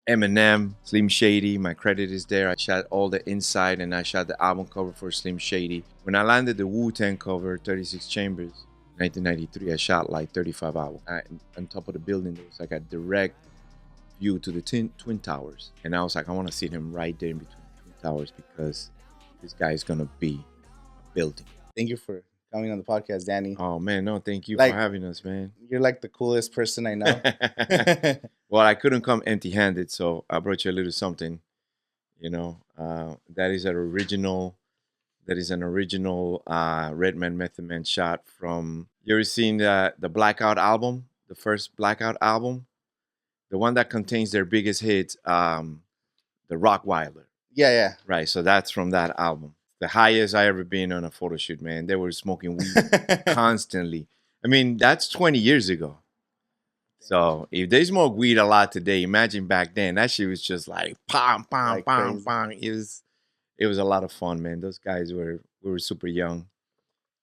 Eminem, Slim Shady. My credit is there. I shot all the inside and I shot the album cover for Slim Shady. When I landed the Wu-Tang cover, 36 Chambers, 1993, I shot like 35 hours. On top of the building, there was like a direct view to the Twin Towers. And I was like, I want to see him right there in between the Twin Towers because this guy is going to be a building. Thank you for coming on the podcast, Danny. Oh, man, no, thank you Like- for having us, man. You're like the coolest person I know. Well, I couldn't come empty-handed, so I brought you a little something. You know, that is an original. That is an original Redman Method Man shot from. You ever seen the Blackout album, the first Blackout album, the one that contains their biggest hits, the Rockwilder. Yeah, Right. So that's from that album. The highest I ever been on a photo shoot, man. They were smoking weed yeah. constantly. I mean, that's 20 years ago. So if they smoke weed a lot today, imagine back then. That shit was just like pom pom Like pom crazy. pom. It was a lot of fun, man. Those guys we were super young,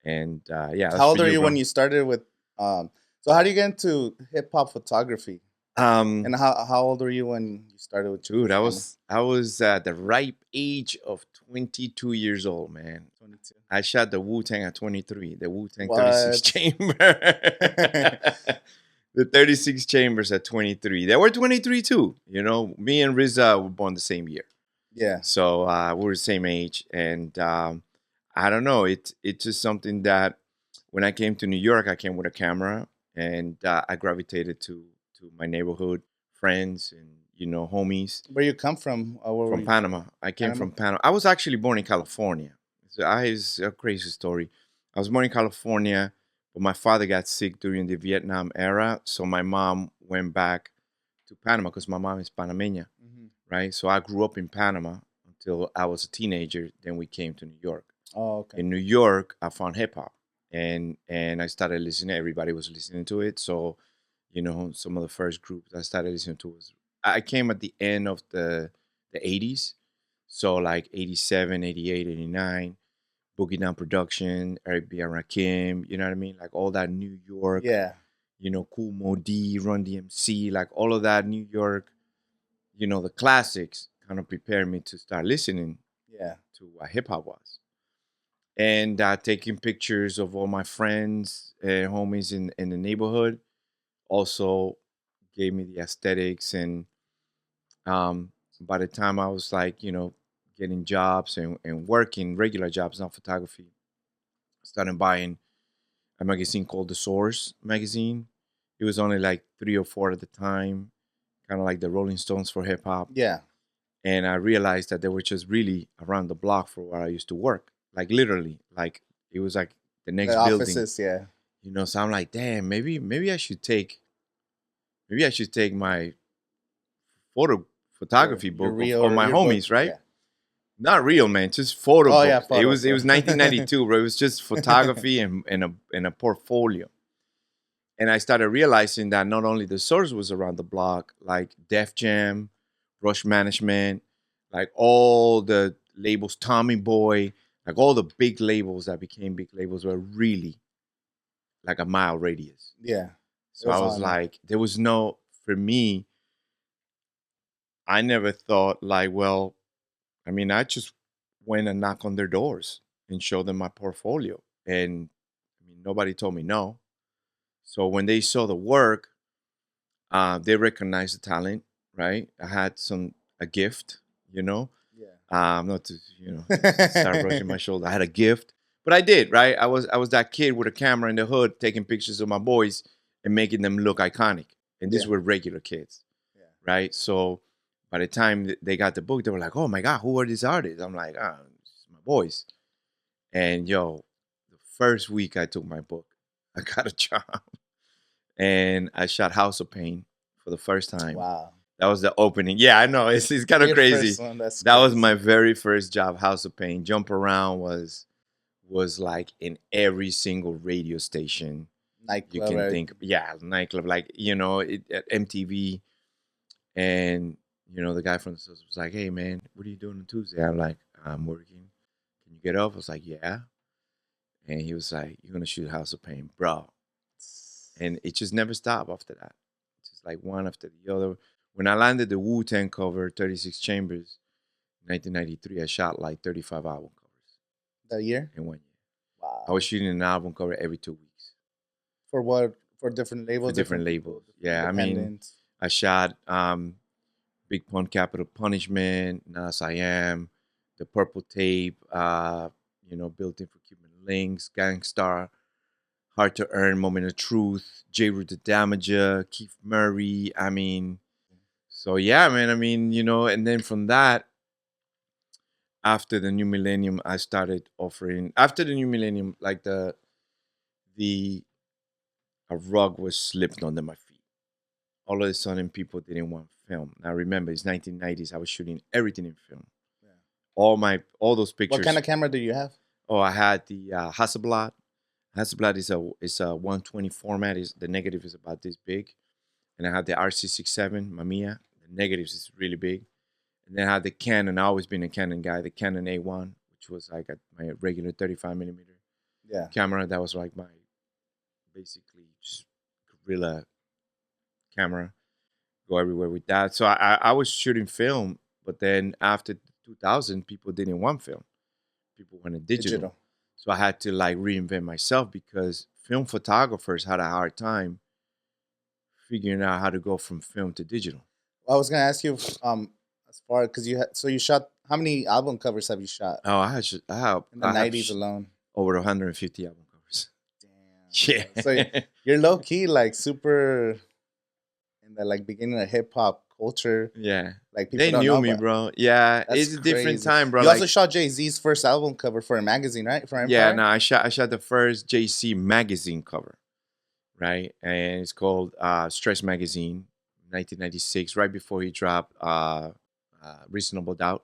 and yeah. How old are you when you started with? So how do you get into hip hop photography? And how old were you when you started with? Dude, I was at the ripe age of 22 years old, man. 22. I shot the Wu-Tang at 23, the Wu-Tang What? 36 chamber. The 36 chambers at 23. They were 23 too. You know, me and Riza were born the same year. Yeah. So we're the same age. And I don't know. It's just something that when I came to New York, I came with a camera and I gravitated to my neighborhood friends and, you know, homies. Where you come from? Where were From you? Panama. I came Panama? from Panama. I was actually born in California. So it's a crazy story. I was born in California, but my father got sick during the Vietnam era. So my mom went back to Panama because my mom is Panameña, Mhm. right? So I grew up in Panama until I was a teenager. Then we came to New York. Oh, okay. In New York, I found hip hop, and I started listening. Everybody was listening to it. So, you know, some of the first groups I started listening to was I came at the end of the 80s. So like 87, 88, 89, Boogie Down Production, Eric B. and Rakim, you know what I mean? Like all that New York, Yeah. you know, Cool Mo D, Run DMC, like all of that New York, you know, the classics kind of prepared me to start listening Yeah. to what hip hop was. And taking pictures of all my friends and homies in the neighborhood also gave me the aesthetics. And by the time I was like, you know, getting jobs and working regular jobs, not photography, I started buying a magazine called The Source magazine. It was only like 3 or 4 at the time, kind of like the Rolling Stones for hip hop. Yeah. And I realized that they were just really around the block for where I used to work. Like literally, like it was like the next The building. offices. Yeah. You know, so I'm like, damn, maybe I should take my photography Your book real of my your book. homies, right? Yeah. Not real, man, just photo Oh, book. yeah, It photo, was photo. 1992, bro. It was just photography and a portfolio. And I started realizing that not only the source was around the block, like Def Jam, Rush Management, like all the labels, Tommy Boy, like all the big labels that became big labels were really like a mile radius. Yeah. So I was on. like, there was no, for me, I never thought like, well, I mean, I just went and knocked on their doors and showed them my portfolio. And I mean, nobody told me no. So when they saw the work, they recognized the talent, right? I had a gift, you know. Yeah. Not to, you know, start brushing my shoulder. I had a gift, but I did, right? I was that kid with a camera in the hood taking pictures of my boys and making them look iconic. And these Yeah. were regular kids, Yeah. right? So by the time they got the book, they were like, "Oh my God, who are these artists?" I'm like, "Ah, it's my boys." And yo, the first week I took my book, I got a job, and I shot House of Pain for the first time. Wow. That was the opening. Yeah, I know it's kind of Your crazy. first one, that's That was crazy. my very first job, House of Pain. Jump Around was like in every single radio station you Nightclub. can Right? think. Yeah, nightclub, like you know, at MTV. And you know, the guy from the source was like, "Hey, man, what are you doing on Tuesday?" I'm like, "I'm working. Can you get off?" I was like, "Yeah." And he was like, "You're gonna shoot House of Pain, bro." And it just never stopped after that. Just like one after the other. when I landed the Wu-Tang cover, 36 Chambers, 1993, I shot like 35 album covers. That year? In 1 year. Wow. I was shooting an album cover every 2 weeks. For what? For different labels? For different labels. People, yeah, I mean, I shot Big Pun Capital Punishment, Nas I Am, The Purple Tape, Built In for Cuban Links, Gangstar, Hard to Earn, Moment of Truth, Jeru the Damaja, Keith Murray. I mean, so yeah, man. I mean, and then from that, after the new millennium, I started offering. After the new millennium, like a rug was slipped under my feet. All of a sudden, people didn't want film. Now remember, it's 1990s. I was shooting everything in film. Yeah. All those pictures. What kind of camera do you have? Oh, I had the Hasselblad. Hasselblad is a 120 format. The negative is about this big, and I had the RC67 Mamiya. The negatives is really big, and then I had the Canon. I always been a Canon guy. The Canon A1, which was like my regular 35 millimeter camera. That was like my basically just guerrilla camera. Go everywhere with that. So I was shooting film, but then after 2000, people didn't want film. People wanted digital. So I had to like reinvent myself because film photographers had a hard time figuring out how to go from film to digital. Well, I was gonna ask you, as far because you shot, how many album covers have you shot? Oh, I have in the 90s alone. Over 150 album covers. Damn. Yeah. So you're low key like super in the like beginning of hip hop culture. Yeah. Like people they don't knew know me, about. bro. Yeah, it's a different time, bro. You also shot Jay-Z's first album cover for a magazine, right? For Empire? Yeah, no, I shot the first JC magazine cover, right? And it's called Stress Magazine, 1996, right before he dropped Reasonable Doubt.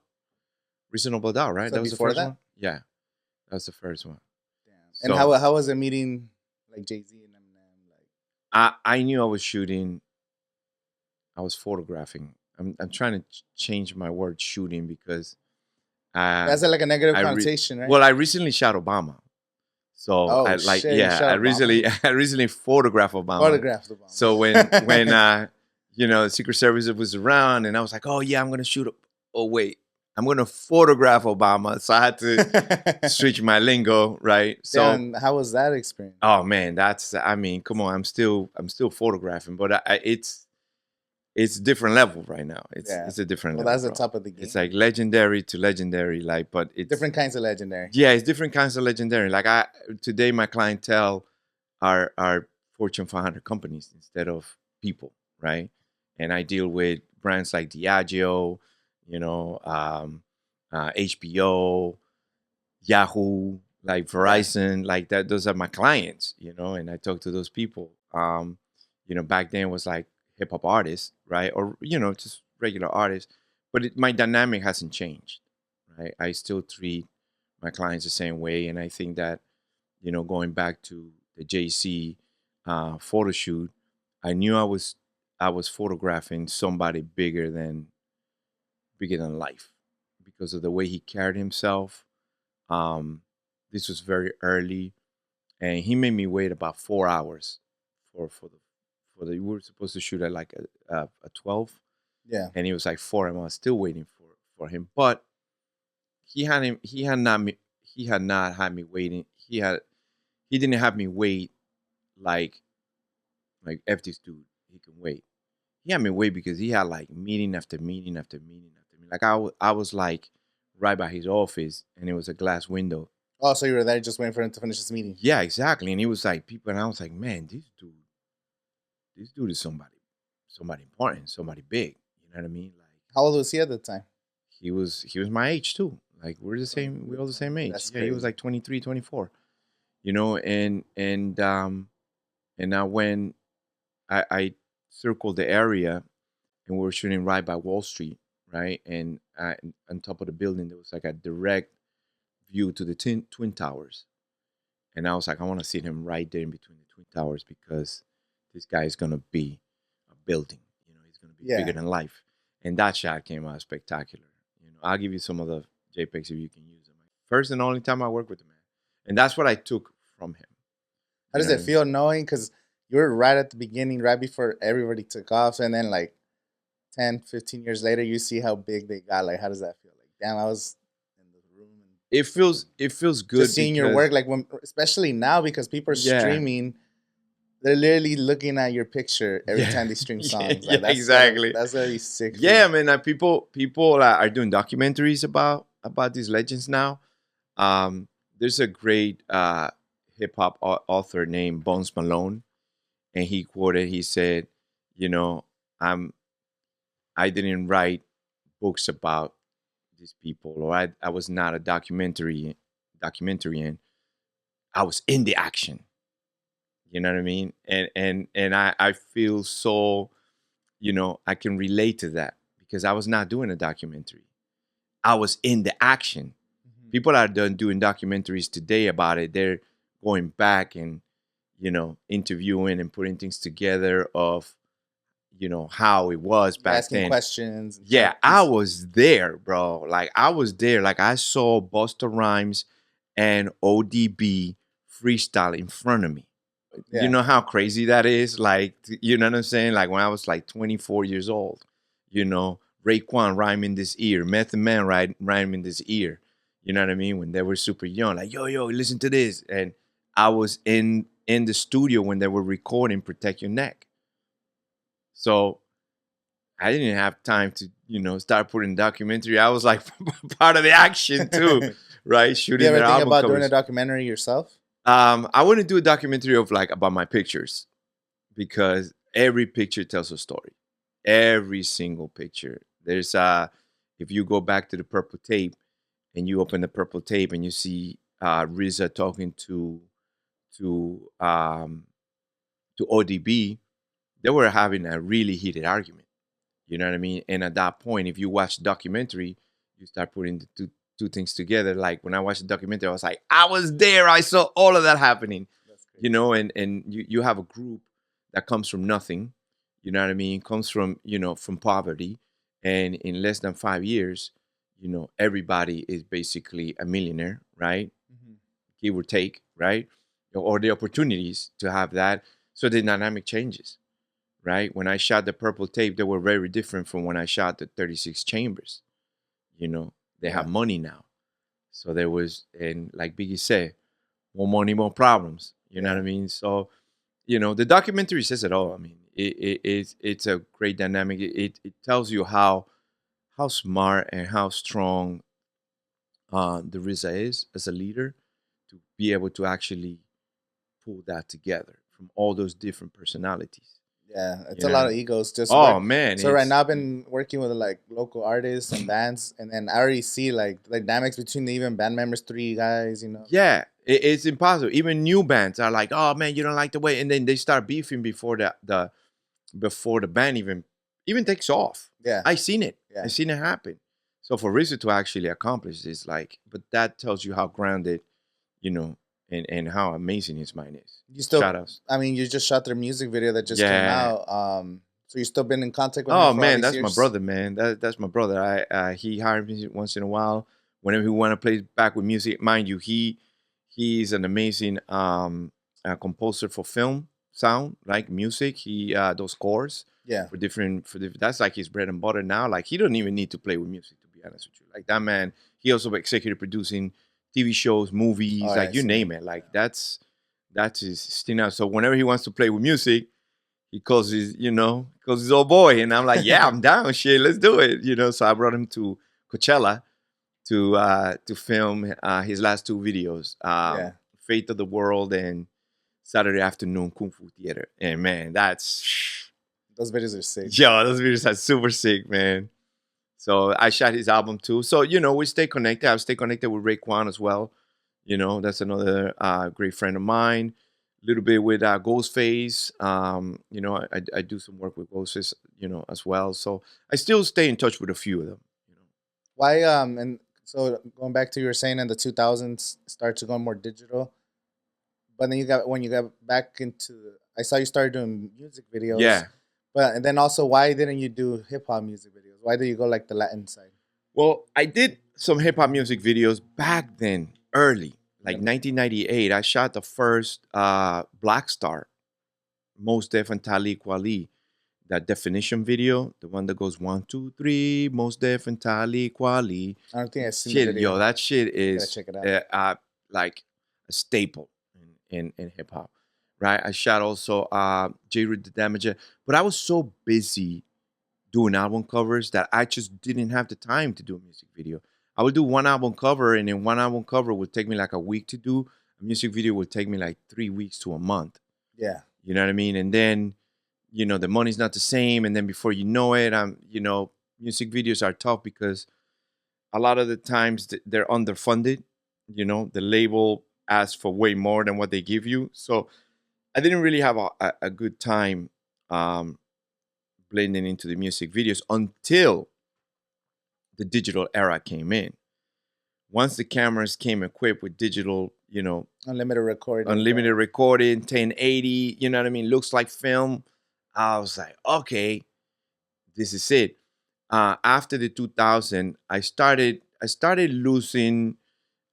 Reasonable Doubt, right? So that was the first one? Yeah, that was the first one. Damn. And how was it meeting like Jay-Z and Eminem? Like, I knew I was shooting. I was photographing. I'm trying to change my word shooting because that's like a negative connotation, right? Well, I recently shot Obama, so I recently photographed Obama. So when the Secret Service was around, and I was like, oh yeah, I'm gonna shoot. Oh wait, I'm gonna photograph Obama. So I had to switch my lingo, right? So how was that experience? Oh man, come on, I'm still photographing, but it's a different level right now. It's a different level. Well, that's the top of the game. It's like legendary to legendary, like, but it's different kinds of legendary. Yeah, it's different kinds of legendary. Like today, my clientele are Fortune 500 companies instead of people, right? And I deal with brands like Diageo, HBO, Yahoo, like Verizon, like that. Those are my clients, and I talk to those people. Back then it was like hip hop artists, right? Or, just regular artists. But my dynamic hasn't changed, right? I still treat my clients the same way. And I think that, going back to the JC photo shoot, I knew I was photographing somebody bigger than life because of the way he carried himself. This was very early, and he made me wait about 4 hours for the we were supposed to shoot at like a 12. Yeah. And he was like 4 and I was still waiting for him. But he had not had me waiting. He didn't have me wait like F this dude, he can wait. He had me wait because he had like meeting after meeting after meeting after meeting. Like I was like right by his office and it was a glass window. Oh, so you were there just waiting for him to finish his meeting? Yeah, exactly. And he was like people, and I was like, man, this dude is somebody important, somebody big. You know what I mean? Like, how old was he at the time? He was my age too. Like we're all the same age. That's yeah, crazy. He was like 23, 24. And now when I circled the area and we were shooting right by Wall Street, right? And on top of the building there was like a direct view to the twin towers. And I was like, I want to see him right there in between the twin towers because this guy is gonna be a building. He's gonna be bigger than life. And that shot came out spectacular. I'll give you some of the JPEGs if you can use them. First and only time I work with the man, and that's what I took from him. How does it feel knowing? Because you were right at the beginning, right before everybody took off, and then like 10, 15 years later, you see how big they got. Like, how does that feel? Like, damn, I was in the room. And it feels good just seeing your work, like when, especially now because people are yeah. streaming, they're literally looking at your picture every time they stream songs. Like, that's exactly. that's very sick. Yeah, man. People are doing documentaries about these legends now. There's a great hip hop author named Bones Malone, and he said, you know, I didn't write books about these people, or I was not a documentarian. I was in the action. You know what I mean? And I feel so, I can relate to that because I was not doing a documentary. I was in the action. People are done doing documentaries today about it. They're going back and, interviewing and putting things together of, how it was back asking then. questions. Yeah, I was there, bro. Like I was there. Like I saw Busta Rhymes and ODB freestyle in front of me. Yeah. You know how crazy that is? Like, you know what I'm saying? Like when I was like 24 years old, Raekwon rhyming this ear, Method Man rhyming this ear. You know what I mean? When they were super young, like, yo, listen to this. And I was in the studio when they were recording Protect Your Neck. So I didn't have time to, start putting documentary. I was like part of the action too, right? Shooting you ever their think album about covers. doing a documentary yourself? I want to do a documentary of like about my pictures because every picture tells a story. Every single picture. There's if you go back to the purple tape and you open the purple tape and you see RZA talking to um to ODB, they were having a really heated argument. You know what I mean? And at that point, if you watch the documentary, you start putting the two things together. Like when I watched the documentary, I was like, I was there. I saw all of that happening. And you have a group that comes from nothing. You know what I mean? Comes from, from poverty. And in less than 5 years, everybody is basically a millionaire, right? Give or take, right? Or the opportunities to have that. So the dynamic changes, right? When I shot the purple tape, they were very different from when I shot the 36 chambers. They have money now. So there was, and like Biggie said, more money, more problems. You know what I mean? So, the documentary says it all. I mean, it's a great dynamic. It tells you how smart and how strong the RZA is as a leader to be able to actually pull that together from all those different personalities. Yeah, it's a lot of egos. Just man! So right now I've been working with like local artists and bands, and then I already see like the dynamics between the even band members, three guys. Yeah, it's impossible. Even new bands are like, "Oh man, you don't like the way," and then they start beefing before the band even takes off. Yeah, I seen it. Yeah. I seen it happen. So for RZA to actually accomplish this, like, but that tells you how grounded, and how amazing his mind is. You still, Shout outs. I mean, you just shot their music video that just came out. So you still been in contact with him? Oh for all man, these that's years? my brother, man. That's my brother. He hired me once in a while whenever he want to play back with music. Mind you, he's an amazing composer for film sound, like music. He those scores. Yeah. For different that's like his bread and butter now. Like he don't even need to play with music, to be honest with you. Like that man, he also executive producing TV shows, movies, like you name it. Like that's his thing now. So whenever he wants to play with music, he calls his old boy, and I'm like, yeah, I'm down, shit, let's do it. So I brought him to Coachella to film his last two videos, Fate of the World and Saturday Afternoon Kung Fu Theater. And man, those videos are sick. Yo, those videos are super sick, man. So I shot his album too. So, we stay connected. I stay connected with Raekwon as well. That's another great friend of mine. A little bit with Ghostface. I do some work with Ghostface, as well. So I still stay in touch with a few of them. Why, and so going back to you were saying in the 2000s, start to go more digital. But then when you got back into, I saw you started doing music videos. Yeah. But and then also, why didn't you do hip hop music videos? Why did you go like the Latin side? Well, I did some hip hop music videos back then, early, like 1998. I shot the first Black Star, Mos Def and Talib Kweli. that definition video, the one that goes 1, 2, 3, Mos Def and Tali Quali. I don't think I've seen the Shit, yo, video. that shit Gotta is check it out. like a staple in hip hop, right? I shot also Jeru the Damaja, but I was so busy doing album covers that I just didn't have the time to do a music video. I would do one album cover, and then one album cover would take me like a week to do. A music video would take me like 3 weeks to a month. Yeah. You know what I mean? And then, the money's not the same. And then before you know it, music videos are tough because a lot of the times they're underfunded. The label asks for way more than what they give you. So I didn't really have a good time um, blending into the music videos until the digital era came in. Once the cameras came equipped with digital, Unlimited recording. unlimited recording, 1080, you know what I mean, looks like film, I was like, okay, this is it. After the 2000, I started losing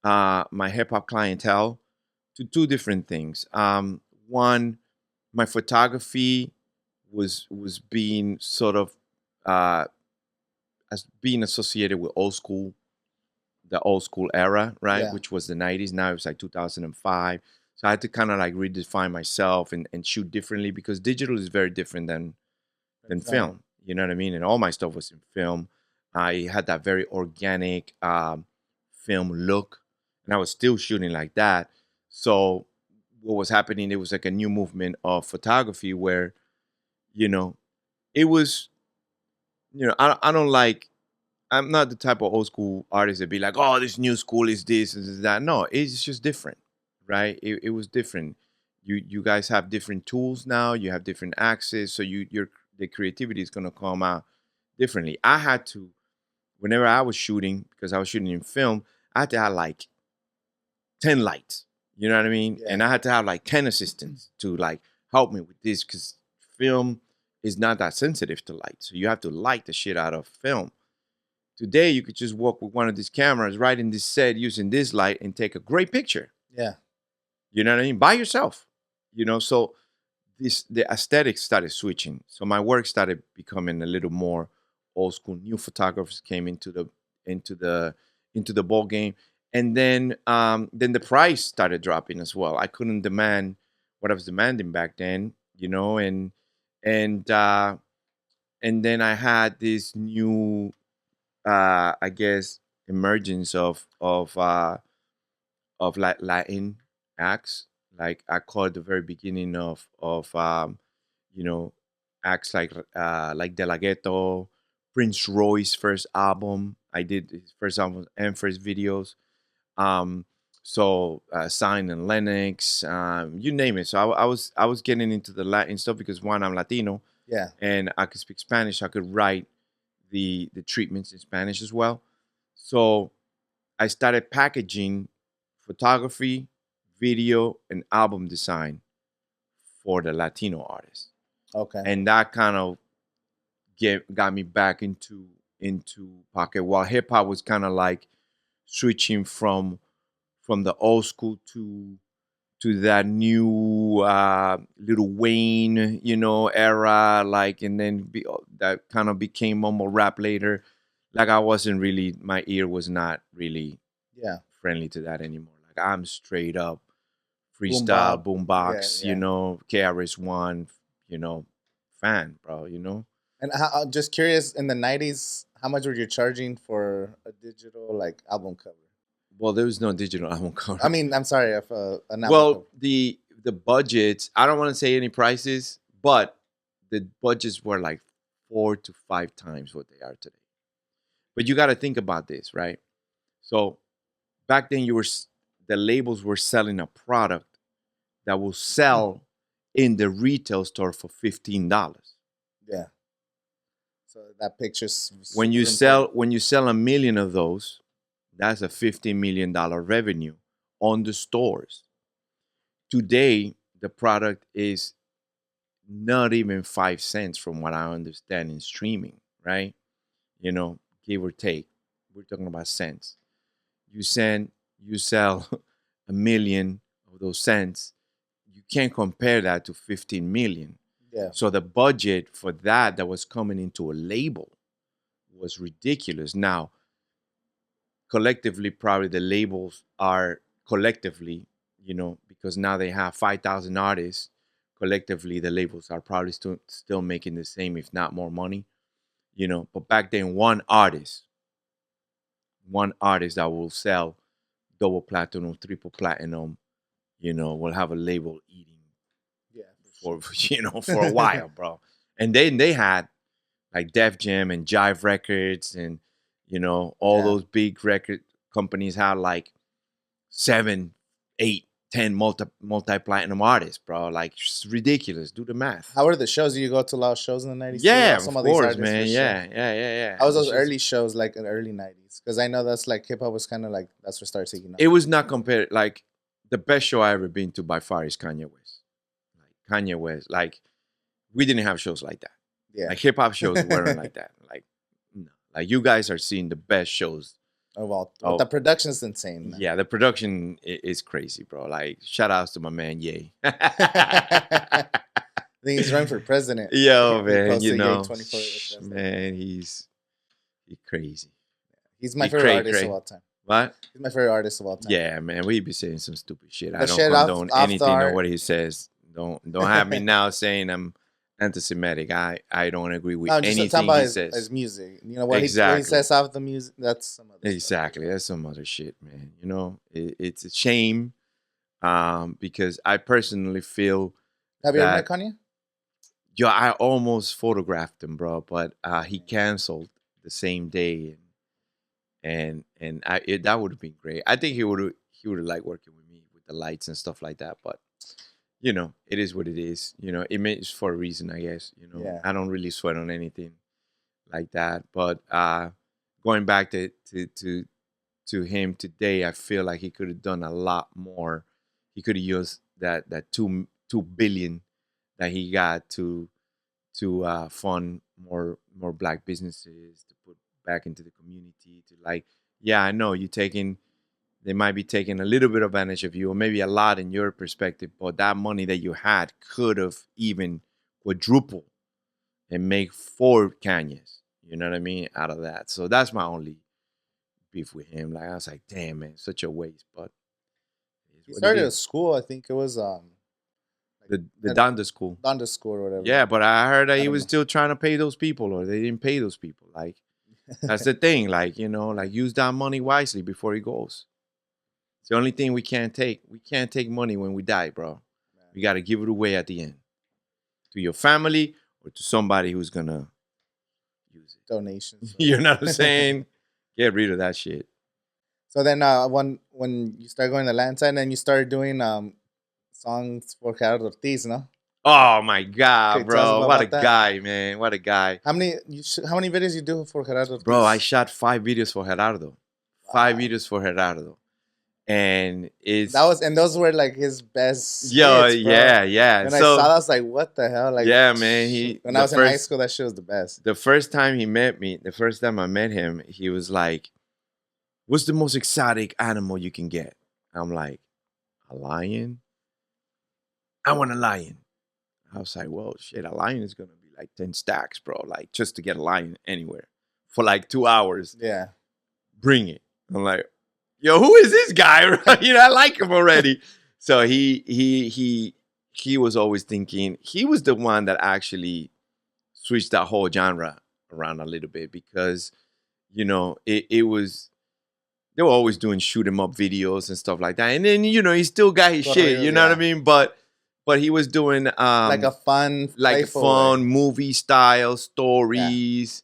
my hip hop clientele to two different things. One, my photography was being sort of uh, as being associated with the old school era, right? Yeah. Which was the 90s. Now it's like 2005. So I had to kind of like redefine myself and shoot differently because digital is very different than film. You know what I mean? And all my stuff was in film. I had that very organic film look, and I was still shooting like that. So what was happening? It was like a new movement of photography where, you know, it was, I don't like. I'm not the type of old school artist that be like, oh, this new school is this and that. No, it's just different, right? It was different. You guys have different tools now. You have different access, so the creativity is gonna come out differently. I had to, whenever I was shooting, because I was shooting in film, I had to have like 10 lights. You know what I mean? Yeah. And I had to have like 10 assistants to like help me with this because film is not that sensitive to light. So you have to light the shit out of film. Today, you could just walk with one of these cameras right in this set using this light and take a great picture. Yeah. You know what I mean? By yourself. So the aesthetics started switching. So my work started becoming a little more old school. New photographers came into the into the ball game, and then the price started dropping as well. I couldn't demand what I was demanding back then, and uh, and then I had this new, I guess, emergence of like Latin acts. Like I call it the very beginning of you know acts like De La Ghetto, Prince Royce first album. I did his first album and first videos. Um, Sign and Lennox, you name it. So I was getting into the Latin stuff because one, I'm Latino Yeah. and I could speak Spanish. I could write the treatments in Spanish as well. So I started packaging photography, video, and album design for the Latino artists, Okay. and that kind of got me back into pocket. While hip hop was kind of like switching from the old school to that new Little Wayne, era, like, and then that kind of became more rap later. Like I wasn't really, my ear was not really Yeah. friendly to that anymore. Like I'm straight up Boom freestyle, bop. Yeah. boombox, Yeah. KRS One, fan, bro. And just curious, in the '90s, how much were you charging for a digital like album cover? Well, there was no digital album I cover. mean, I'm sorry, if an album cover. Well, the budgets, I don't want to say any prices, but the budgets were like 4 to 5 times what they are today. But you got to think about this, right? So back then, the labels were selling a product that will sell in the retail store for $15. Yeah. So that picture's When you super important. sell a million of those, that's a $50 million revenue on the stores. Today, the product is not even 5 cents from what I understand in streaming, right? Give or take. We're talking about cents. You sell a million of those cents. You can't compare that to 15 million. Yeah. So the budget for that was coming into a label was ridiculous. Now, collectively, probably the labels are collectively, because now they have 5,000 artists. Collectively, the labels are probably still making the same, if not more money. But back then, one artist that will sell double platinum, triple platinum, will have a label eating Yeah. for for a while, bro. And then they had like Def Jam and Jive Records, and all Yeah. those big record companies had like 7, 8, 10 multi platinum artists, bro. Like it's ridiculous. Do the math. How were the shows? Did you go to a lot of shows in the 90s too? Yeah, Some of of these course, artists for man. sure. Yeah, yeah, yeah, yeah. How was It's those just- early shows like in the early 90s? Because I know that's like hip hop was kind of like that's what started taking off. It was not compared. Like the best show I ever been to by far is Kanye West. Like Kanye West. Like we didn't have shows like that. Yeah. Like hip hop shows weren't like that. Like no. Like you guys are seeing the best shows. Of all, Oh. the production's insane. Man. Yeah, the production is crazy, bro. Like shout outs to my man Ye. I think he's running for president. Yo, He man, posted Ye 24 man, he's crazy. He's my He favorite cray, artist cray. of all time. What? He's my favorite artist of all time. Yeah, man, we be saying some stupid shit. I The don't shit off- condone off the anything of art. what he says. Don't have me now saying I'm anti-Semitic. I don't agree with No, I'm just anything talking about he his says. music. You know what he Exactly. says off the music. That's some other stuff. Exactly, that's some other shit, man. It's a shame, because I personally feel Have you ever met that- Kanye? yo, I almost photographed him, bro, but he canceled the same day, and that would have been great. I think he would have liked working with me with the lights and stuff like that, but it is what it is. It is for a reason, I guess. Yeah. I don't really sweat on anything like that, but going back to him today, I feel like he could have done a lot more. He could have used that 2 billion that he got to fund more black businesses, to put back into the community, to like, yeah, I know they might be taking a little bit advantage of you, or maybe a lot in your perspective, but that money that you had could have even quadrupled and make 4 Kanyes, you know what I mean, out of that. So that's my only beef with him. Like I was like, damn, man, such a waste. But He started a school. I think it was the Donda school. Donda school or whatever. Yeah, but I heard that he don't was know. still trying to pay those people, or they didn't pay those people. Like that's the thing. Like like use that money wisely before he goes. It's the only thing we can't take. We can't take money when we die, bro. We got to give it away at the end to your family or to somebody who's gonna use it. Donations. You know what I'm saying? Get rid of that shit. So then when you start going to Atlanta and then you started doing songs for Gerardo Ortiz, no? Oh my god, Okay, tell us bro! What a about that. guy, man! What a guy, How many videos you do for Gerardo Ortiz? bro! I shot 5 videos for Gerardo. 5 Wow. videos for Gerardo, and it's those were like his best. yo, hits, bro. yeah. When I saw that, I was like, "What the hell?" Like, yeah, man. when I was in high school, that shit was the best. The first time he met me, the first time I met him, he was like, "What's the most exotic animal you can get?" I'm like, "A lion." I want a lion. I was like, "Well, shit, a lion is gonna be like 10 stacks, bro. Like just to get a lion anywhere for like 2 hours. Yeah. Bring it." I'm like, "Yo, who is this guy?" I like him already. So he was always thinking, he was the one that actually switched that whole genre around a little bit, because it was, they were always doing shoot 'em up videos and stuff like that, and then he still got his shit, you know what I mean, but he was doing Like a fun, playful fun way. movie style stories,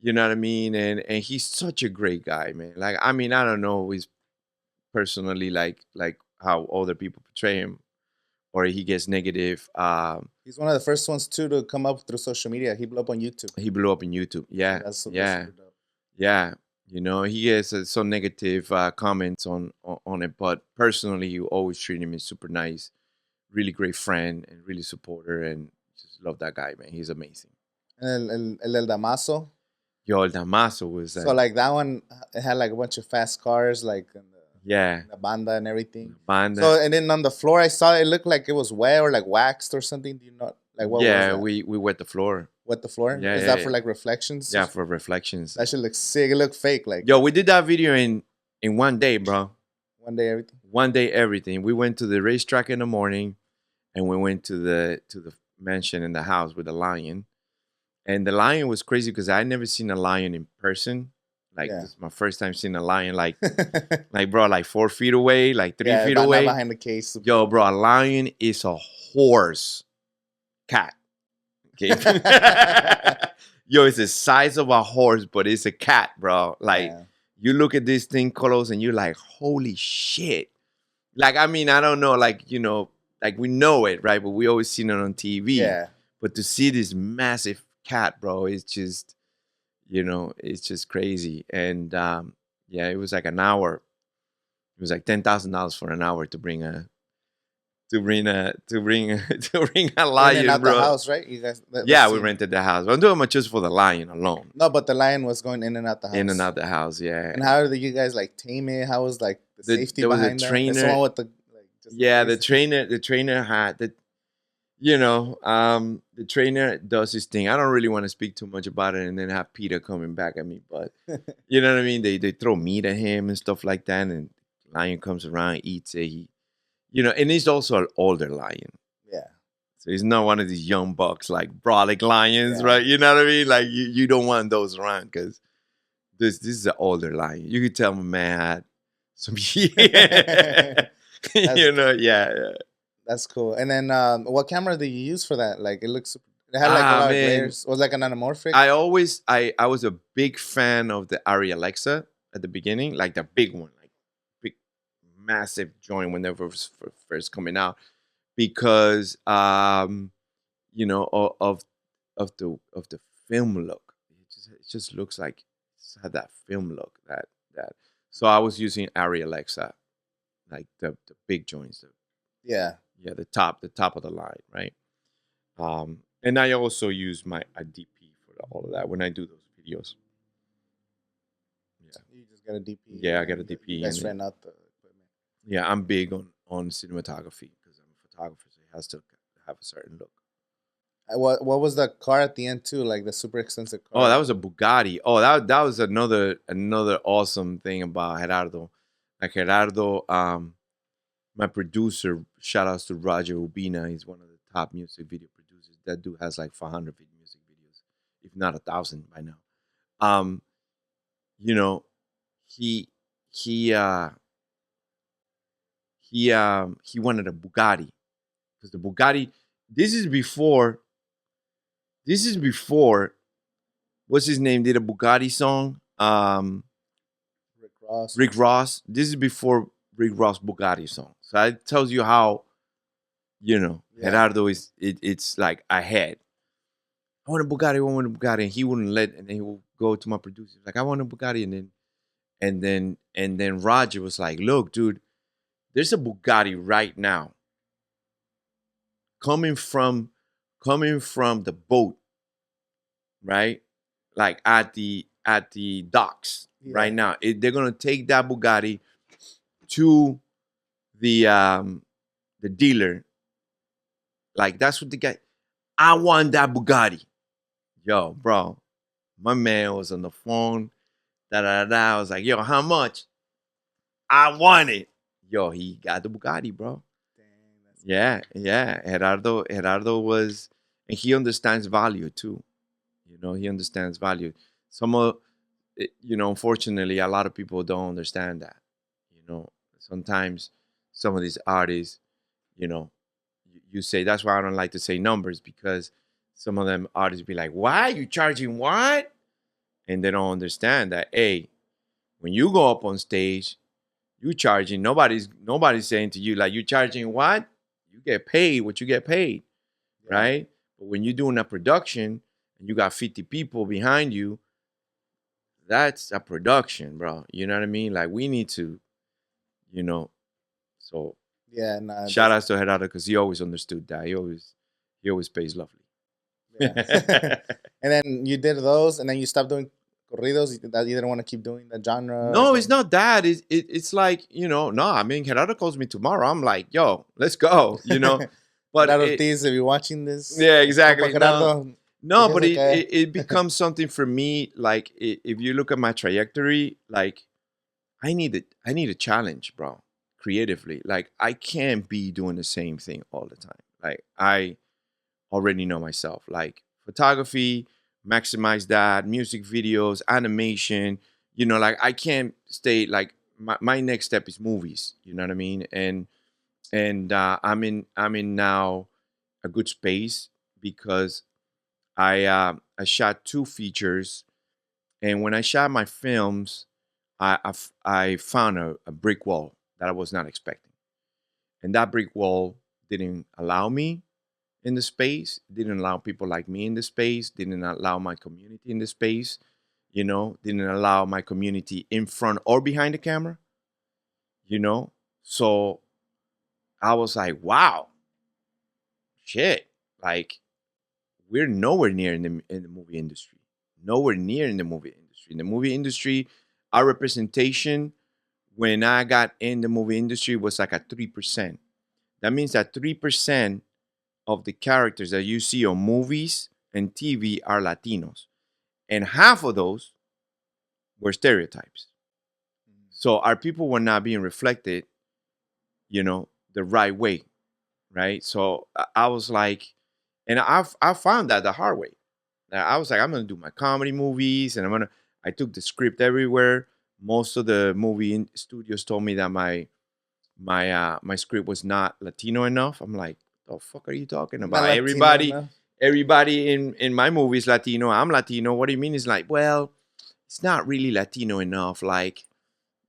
you know what I mean, and he's such a great guy, man. Like, I mean, I don't know his personally, like how other people portray him, or he gets negative. He's one of the first ones too to come up through social media. He blew up on YouTube. He blew up in YouTube. Yeah, That's super dope. yeah. He gets some negative comments on it, but personally, you always treat him as super nice, really great friend, and really supporter, and just love that guy, man. He's amazing. And El Damaso. Yo, El Damaso was So like that one, it had like a bunch of fast cars, like in the banda and everything. Banda. So and then on the floor, I saw it looked like it was wet or like waxed or something. Do you know? Like what was Yeah, that? we wet the floor. Wet the floor? Yeah, Is yeah, that yeah. for like reflections? Yeah, for reflections. That should look sick. It look fake. Like Yo, we did that video in one day, bro. one day everything. One day, everything. We went to the racetrack in the morning, and we went to the mansion in the house with the lion. And the lion was crazy because I never seen a lion in person. Like Yeah. this is my first time seeing a lion. Like bro, like 4 feet away, like 3 feet not away. behind the case. Yo, bro, a lion is a horse cat. Okay. Yo, it's the size of a horse, but it's a cat, bro. Like Yeah. you look at this thing close and you're like, holy shit. Like, I mean, I don't know, like, like we know it, right? But we always seen it on TV. Yeah. But to see this massive cat, bro, it's just, it's just crazy. And yeah, it was like an hour. It was like $10,000 for an hour to bring a to bring a In and lion, out the bro. house, right? You guys. Yeah, we rented the house. I'm doing it just for the lion alone. No, but the lion was going in and out the house. In and out the house, yeah. And how did you guys like tame it? How was like the safety there was a behind that? trainer- Someone with the like. Just Yeah, the the trainer had the trainer does his thing. I don't really want to speak too much about it and then have Peter coming back at me, but you know what I mean? They throw meat at him and stuff like that, and lion comes around, eats it. And he's also an older lion. Yeah. So he's not one of these young bucks like brolic lions, Yeah. right? You know what I mean? Like you don't want those around because this is an older lion. You could tell my man had some yeah. Yeah. That's cool. And then what camera did you use for that? Like it looks. It had like a lot of layers. Was it like an anamorphic? I was a big fan of the Arri Alexa at the beginning, like the big one, like big massive joint when they were first coming out, because of the film look. It just looks like it's had that film look that. So I was using Arri Alexa, like the big joints. Yeah. Yeah, the top of the line, right? And I also use my a DP for all of that when I do those videos. Yeah. You just got a DP. Yeah, I got a DP. You guys ran out the equipment. Yeah, I'm big on cinematography because I'm a photographer, so it has to have a certain look. What was the car at the end too? Like the super expensive car. Oh, that was a Bugatti. Oh, that was another awesome thing about Gerardo. Like Gerardo, my producer, shout outs to Roger Ubina. He's one of the top music video producers. That dude has like 400 music videos, if not 1,000 by now. He wanted a Bugatti because the Bugatti. This is before. What's his name? Did a Bugatti song. Rick Ross. This is before Rick Ross Bugatti song. So that tells you how, Gerardo is. It's like ahead. I want a Bugatti. And he wouldn't let. And then he would go to my producer like, I want a Bugatti. And then Roger was like, look, dude, there's a Bugatti right now coming from the boat, right? Like at the docks right now. They're gonna take that Bugatti to the dealer. Like that's what the guy. I want that Bugatti. Yo, bro, my man was on the phone. I was like, yo, how much? I want it. Yo, he got the Bugatti, bro. Yeah. Gerardo was, and he understands value too. He understands value. Unfortunately, a lot of people don't understand that. Sometimes some of these artists, you say, that's why I don't like to say numbers, because some of them artists be like, why? You charging what? And they don't understand that, hey, when you go up on stage, you charging, nobody's saying to you, like, you charging what? You get paid what you get paid, right? But when you're doing a production and you got 50 people behind you, that's a production, bro. You know what I mean? Like, we need to, so yeah. Nah, shout outs to Gerardo because he always understood that. He always pays lovely. Yeah. And then you did those, and then you stopped doing corridos. You didn't want to keep doing that genre. No, it's not that. It's like, no, I mean, Gerardo calls me tomorrow. I'm like, yo, let's go, but Gerardo Ortiz, if you're watching this, yeah, Compa exactly. No, Gerardo, no, but déjese caer. it becomes something for me. Like if you look at my trajectory, like I need a challenge, bro. Creatively, like I can't be doing the same thing all the time. Like I already know myself. Like photography, maximize that, music videos, animation. You know, like I can't stay like my next step is movies. You know what I mean? And I'm in now a good space because I shot two features, and when I shot my films, I found a brick wall that I was not expecting, and that brick wall didn't allow me in the space, didn't allow people like me in the space, didn't allow my community in the space, you know, didn't allow my community in front or behind the camera, you know. So I was like, wow, shit, like we're nowhere near in the movie industry. Nowhere near in the movie industry. In the movie industry, our representation when I got in the movie industry was like at 3%. That means that 3% of the characters that you see on movies and TV are Latinos. And half of those were stereotypes. So our people were not being reflected, you know, the right way, right? So I was like, and I found that the hard way. I was like, I'm gonna do my comedy movies, and I took the script everywhere. Most of the studios told me that my script was not Latino enough. I'm like, the fuck are you talking Not about? Latino enough. Everybody in my movie is Latino. I'm Latino. What do you mean? It's like, well, it's not really Latino enough. Like,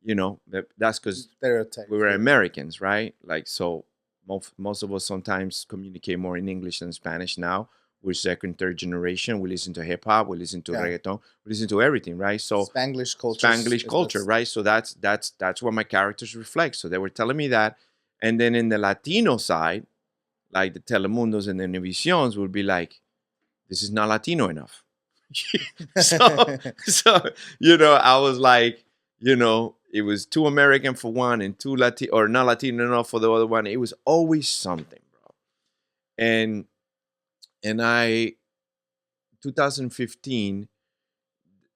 you know, that's because Stereotype. we were Americans, right? Like, so most of us sometimes communicate more in English than Spanish now. We're second, third generation. We listen to hip hop. We listen to reggaeton. We listen to everything, right? So Spanglish culture. Spanglish culture, right? So that's what my characters reflect. So they were telling me that, and then in the Latino side, like the Telemundos and the Univisions would be like, "This is not Latino enough." so so you know, I was like, you know, it was too American for one and too Latino or not Latino enough for the other one. It was always something, bro. And I 2015,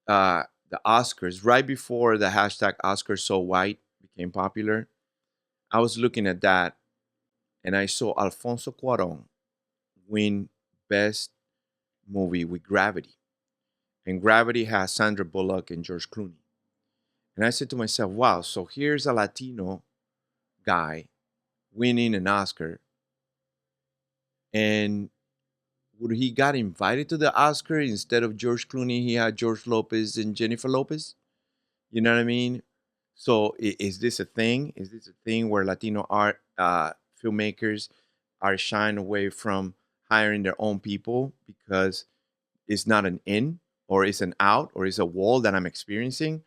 the Oscars, right before the hashtag Oscars so white became popular, I was looking at that and I saw Alfonso Cuarón win Best Movie with Gravity. And Gravity has Sandra Bullock and George Clooney. And I said to myself, wow, so here's a Latino guy winning an Oscar. And would he got invited to the Oscar instead of George Clooney? He had George Lopez and Jennifer Lopez. You know what I mean? So is this a thing? Is this a thing where Latino art filmmakers are shying away from hiring their own people because it's not an in or it's an out or it's a wall that I'm experiencing?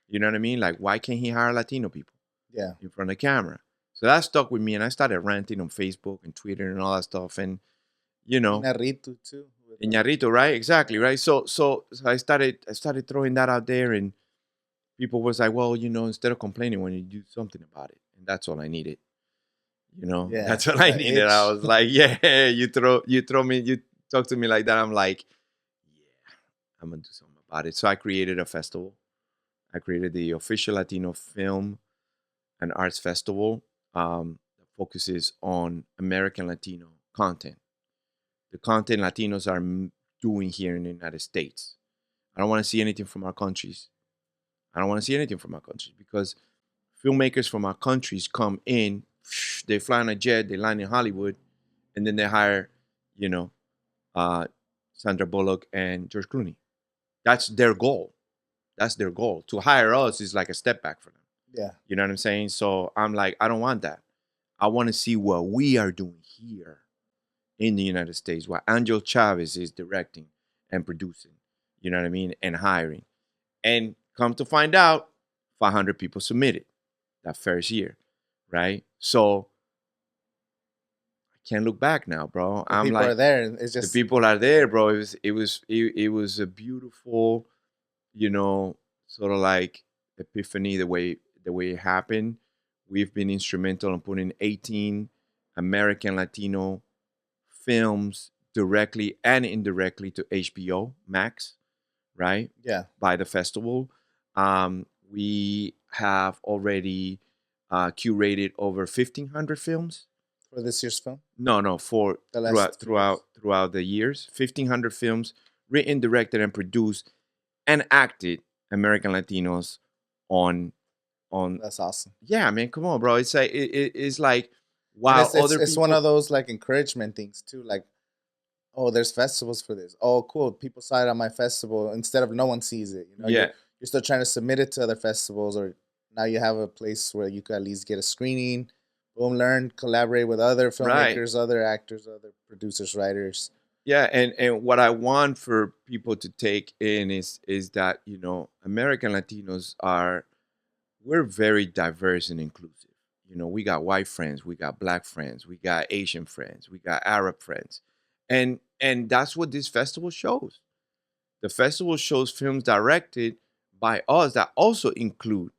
You know what I mean? Like, why can't he hire Latino people? Yeah. In front of the camera. So that stuck with me, and I started ranting on Facebook and Twitter and all that stuff. And you know, Iñárritu too. Iñárritu, right? Exactly, right. So I started throwing that out there, and people was like, well, you know, instead of complaining, when you do something about it, and that's all I needed. You know, that's all I needed. I was like, yeah, you talk to me like that. I'm like, yeah, I'm gonna do something about it. So I created a festival. I created the official Latino Film and Arts Festival that focuses on American Latino content. The content Latinos are doing here in the United States. I don't want to see anything from our countries. I don't want to see anything from our countries because filmmakers from our countries come in, they fly on a jet, they land in Hollywood, and then they hire, you know, uh, Sandra Bullock and George Clooney. That's their goal. That's their goal. To hire us is like a step back for them. Yeah. You know what I'm saying? So I'm like, I don't want that. I want to see what we are doing here in the United States, what Angel Chavez is directing and producing. You know what I mean? And hiring. And come to find out, 500 people submitted that first year, right? So I can't look back now, bro. The I'm people like, are there. It's just the people are there, bro. It was a beautiful, you know, sort of like epiphany the way it happened. We've been instrumental in putting 18 American Latino films directly and indirectly to HBO Max, right? Yeah. By the festival. We have already curated over 1,500 films. For this year's film, No, for the last 2 years. throughout the years, 1,500 films written, directed, and produced and acted American Latinos on on. That's awesome. Yeah, man, come on, bro. It's like it's like And while other it's one people. of those like encouragement things too. Like, oh, there's festivals for this. Oh, cool. People saw it on my festival instead of no one sees it. You know, Yeah, you're still trying to submit it to other festivals, or now you have a place where you could at least get a screening. Boom, learn, collaborate with other right. filmmakers, other actors, other producers, writers. Yeah, and what I want for people to take in is that American Latinos are we're very diverse and inclusive. We got white friends, we got black friends, we got Asian friends, we got Arab friends, and that's what this festival shows. The festival shows films directed by us that also include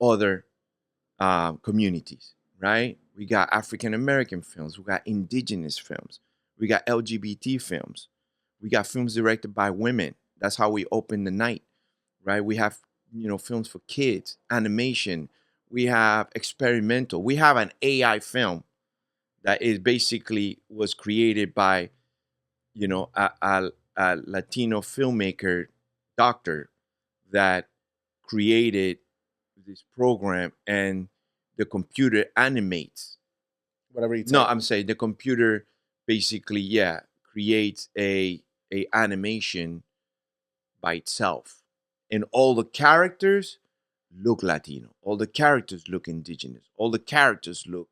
other communities, right? We got African American films, we got indigenous films, we got LGBT films, we got films directed by women. That's how we open the night, right? We have films for kids, animation. We have experimental. We have an AI film that is basically was created by a Latino filmmaker doctor that created this program, and the computer animates. Whatever you No, type. I'm saying the computer basically, yeah, creates a animation by itself, and all the characters look Latino, all the characters look indigenous, all the characters look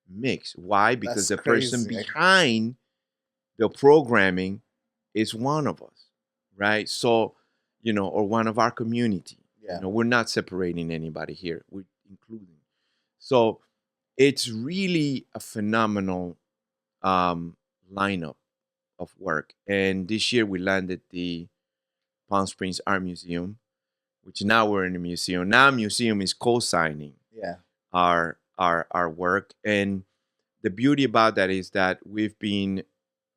mixed. Why? Because That's the person crazy. behind the programming is one of us, right? So, or one of our community. Yeah. We're not separating anybody here. We're including. So it's really a phenomenal um, lineup of work. And this year we landed the Palm Springs Art Museum, which now we're in the museum. Now museum is co-signing Yeah. our work. And the beauty about that is that we've been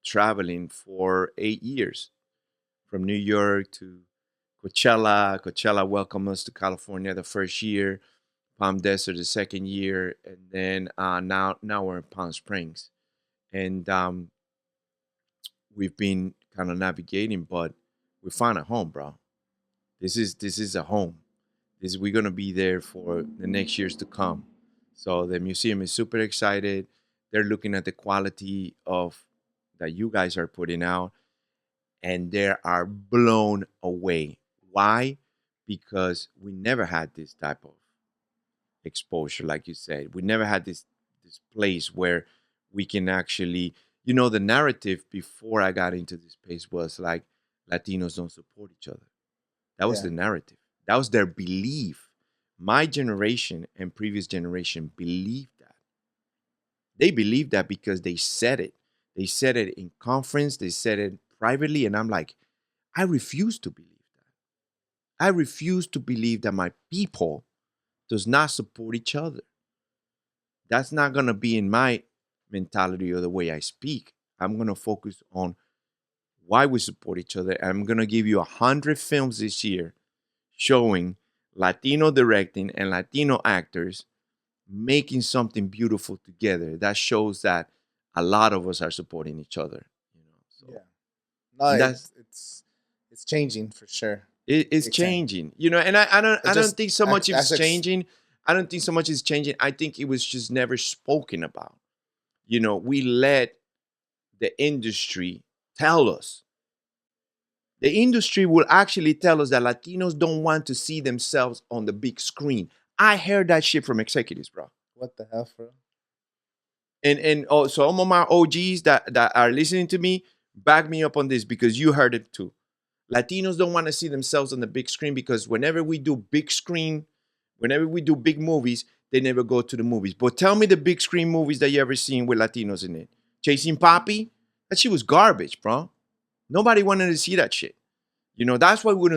traveling for 8 years from New York to Coachella. Coachella welcomed us to California the first year, Palm Desert the second year, and then now we're in Palm Springs, and we've been kind of navigating, but we found a home, bro. This is a home. We're gonna be there for the next years to come. So the museum is super excited. They're looking at the quality of that you guys are putting out, and they are blown away. Why? Because we never had this type of exposure, like you said. We never had this place where we can actually, the narrative before I got into this space was like Latinos don't support each other. That was Yeah. the narrative. That was their belief. My generation and previous generation believed that. They believed that because they said it. They said it in conference, they said it privately, and I'm like, I refuse to believe that. I refuse to believe that my people does not support each other. That's not gonna be in my mentality or the way I speak. I'm gonna focus on why we support each other. I'm gonna give you 100 films this year showing Latino directing and Latino actors making something beautiful together. That shows that a lot of us are supporting each other. So Yeah. No, and that's it's changing for sure. it's Big time. changing. And I It don't just think so much it's as changing. I don't think so much it's changing. I think it was just never spoken about. We let the industry tell us. The industry will actually tell us that Latinos don't want to see themselves on the big screen. I heard that shit from executives, bro. what the hell, bro? And so some of my OGs that are listening to me, back me up on this because you heard it too. Latinos don't want to see themselves on the big screen because whenever we do big movies, they never go to the movies. But tell me the big screen movies that you ever seen with Latinos in it. Chasing Poppy, that shit was garbage, bro. Nobody wanted to see that shit. That's why we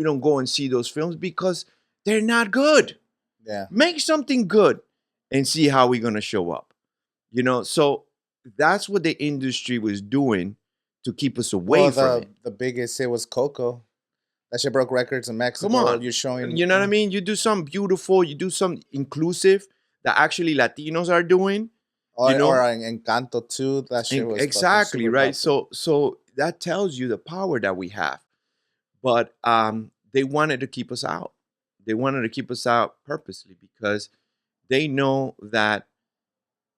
don't go and see those films because they're not good. Yeah. Make something good and see how we're gonna show up. So that's what the industry was doing to keep us away Well, from it. the biggest hit was Coco. That shit broke records in Come Mexico. on. You're showing, You know what I mean? You do something beautiful, you do something inclusive that actually Latinos are doing, you or know? Encanto too. That shit was fucking Exactly, super right? popular. So that tells you the power that we have. But they wanted to keep us out. They wanted to keep us out purposely because they know that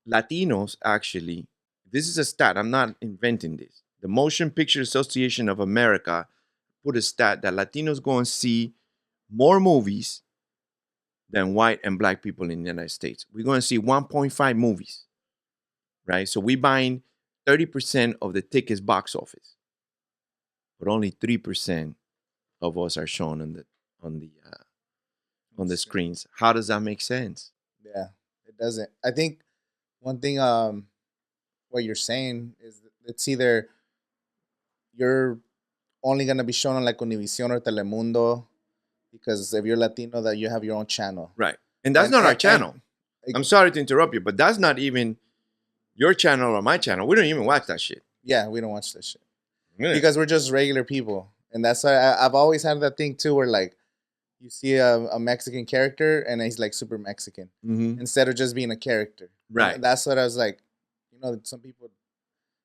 Latinos actually, this is a stat, I'm not inventing this. The Motion Picture Association of America put a stat that Latinos go and see more movies than white and black people in the United States. We're going to see 1.5 movies, right? So we buying 30% of the tickets box office, but only 3% of us are shown on the on the screens. How does that make sense? Yeah, it doesn't. I think one thing, what you're saying is that it's either you're only gonna be shown on like Univision or Telemundo because if you're Latino, that you have your own channel. Right. And that's not our channel. And I'm sorry to interrupt you, but that's not even your channel or my channel. We don't even watch that shit. yeah, we don't watch that shit Yeah. because we're just regular people, and that's why I've always had that thing too, where like you see a Mexican character and he's like super Mexican Mhm. instead of just being a character. Right. And that's what I was like. Some people,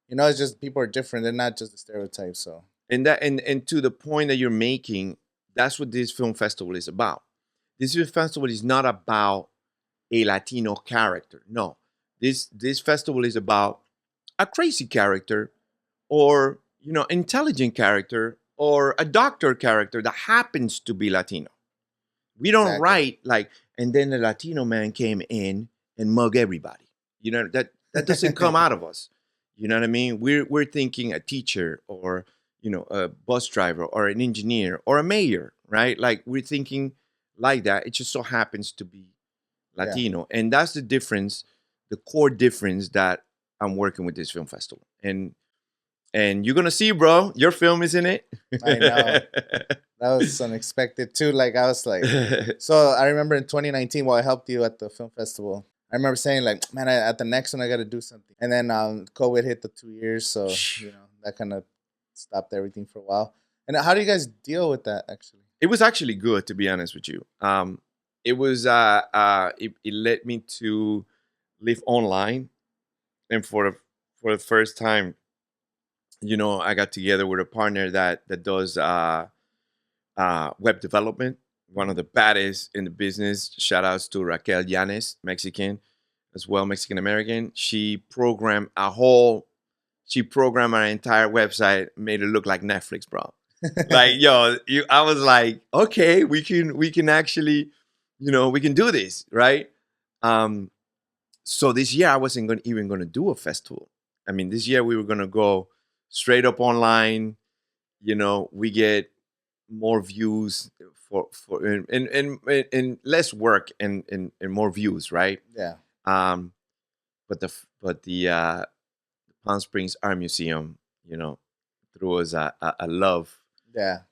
it's just people are different. They're not just a stereotype. So And that and to the point that you're making, that's what this film festival is about. This film festival is not about a Latino character. No. This festival is about a crazy character or, intelligent character or a doctor character that happens to be Latino. We don't exactly. write like, and then the Latino man came in and mug everybody. That doesn't come out of us. You know what I mean? We're thinking a teacher or a bus driver or an engineer or a mayor, right? Like we're thinking like that. It just so happens to be Yeah. Latino, and that's the difference, the core difference that I'm working with this film festival. And you're gonna see, bro. Your film is in it. I know. That was unexpected too. Like I was like, so I remember in 2019 while I helped you at the film festival, I remember saying like, man, at the next one I got to do something. And then COVID hit the 2 years, so that kind of stopped everything for a while. And how do you guys deal with that actually? It was actually good, to be honest with you. It was it led me to live online, and for the first time, I got together with a partner that does web development. One of the baddest in the business. Shout outs to Raquel Llanes, Mexican, as well, Mexican American. She programmed our entire website, made it look like Netflix, bro. Like, yo, I was like, okay, we can actually, we can do this, right? So this year I wasn't even going to do a festival. I mean, this year we were going to go straight up online. We get more views for and less work and more views, right? Yeah. But the Palm Springs Art Museum, threw us a love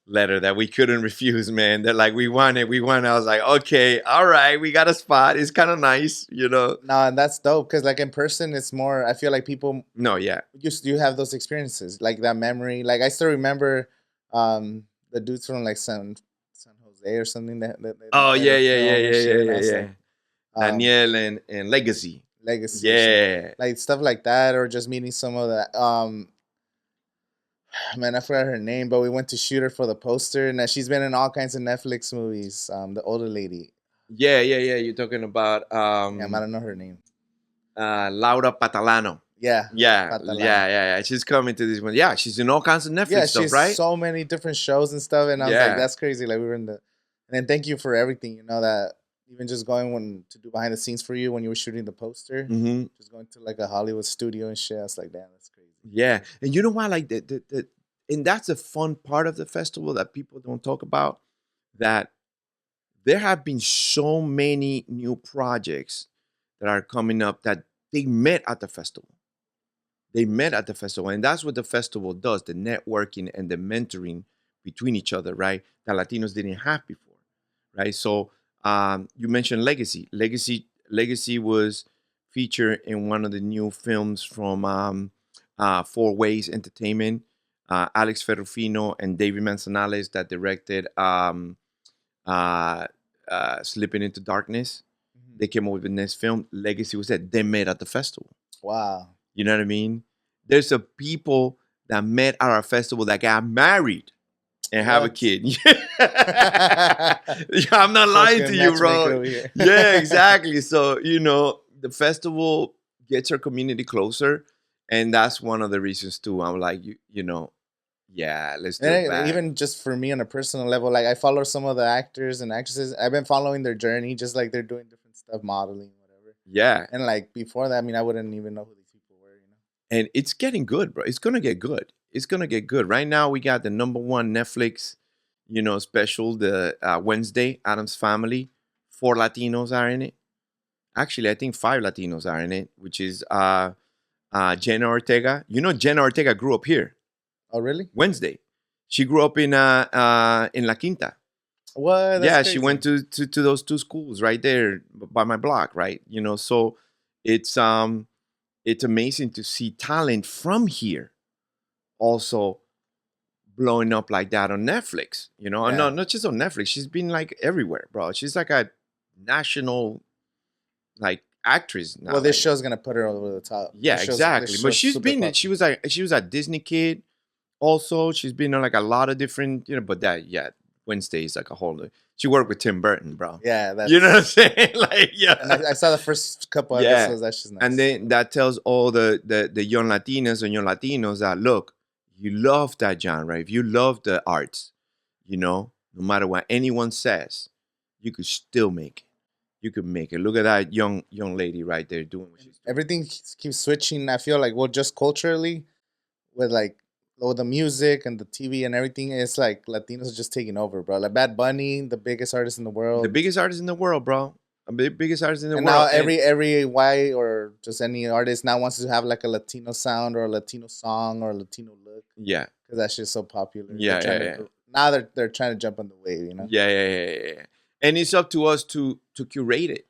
letter that we couldn't refuse, man. They're like, we want it. I was like, okay, all right, we got a spot. It's kind of nice, No, and that's dope because like in person, it's more. I feel like people. No, yeah. You have those experiences, like that memory. Like I still remember, the dudes from like San Jose or something Oh yeah. Like, Daniel and Legacy. Legacy. Yeah. Like stuff like that, or just meeting some of that. Man, I forgot her name, but we went to shoot her for the poster, and she's been in all kinds of Netflix movies. The older lady. Yeah. You're talking about I don't know her name. Laura Patalano. Yeah. Yeah. She's coming to this one. Yeah, she's in all kinds of Netflix stuff, right? So many different shows and stuff, and I was like, that's crazy. Like we were in the, and then thank you for everything. That even just going to do behind the scenes for you when you were shooting the poster, just going to like a Hollywood studio and shit. I was like, damn, that's crazy. Yeah, and you know why? Like and that's a fun part of the festival that people don't talk about. That there have been so many new projects that are coming up that they met at the festival. And that's what the festival does: the networking and the mentoring between each other, right? That Latinos didn't have before, right? So you mentioned Legacy. Legacy was featured in one of the new films from Four Ways Entertainment. Alex Ferrufino and David Manzanales that directed uh, Slipping into Darkness. Mhm. They came up with the next film. Legacy was that they met at the festival. Wow. You know what I mean? There's a people that met at our festival that got married and have a What? kid. Yeah, I'm not lying to Fucking you, matchmaker bro. over here. Yeah, exactly. So, the festival gets our community closer. And that's one of the reasons too. I'm like, yeah, let's do it And back. even just for me on a personal level, like I follow some of the actors and actresses. I've been following their journey, just like they're doing different stuff, modeling, whatever. Yeah. And like before that, I mean, I wouldn't even know who these people were, you know. And it's getting good, bro. It's gonna get good. It's gonna get good. Right now, we got the number one Netflix, special, the Wednesday Adams Family. 4 Latinos are in it. Actually, I think 5 Latinos are in it, which is Jenna Ortega. Jenna Ortega grew up here. Oh, really? Wednesday, she grew up in La Quinta. What? That's Yeah, she crazy. went to those two schools right there by my block, right? So it's amazing to see talent from here also blowing up like that on Netflix. And Yeah. not just on Netflix. She's been like everywhere, bro. She's like a national like actress now. Well, this Like, show's gonna put her over the top. yeah, This exactly. But show's super she popular. was a Disney kid. Also, she's been on like a lot of different, but that, yeah, Wednesday is like a whole. She worked with Tim Burton, bro. Yeah, You know what I'm that's. saying? Like, And yeah, I saw the first couple yeah. episodes. That's just nice. And then that tells all the young Latinas and young Latinos that, look, you love that genre. If you love the arts, no matter what anyone says, you could still make it. You could make it. Look at that young lady right there doing what she's doing. Everything keeps switching. I feel like, well, just culturally, with like the music and the TV and everything, it's like Latinos are just taking over, bro. Like Bad Bunny, the biggest artist in the The world, biggest artist in the world, bro. The biggest artist in the and now world. And every white or just any artist now wants to have like a Latino sound or a Latino song or a Latino look yeah, because that shit's so popular. yeah, yeah, yeah. Now they're trying to jump on the wave, you know. Yeah, yeah, yeah, yeah, yeah. And it's up to us to curate it.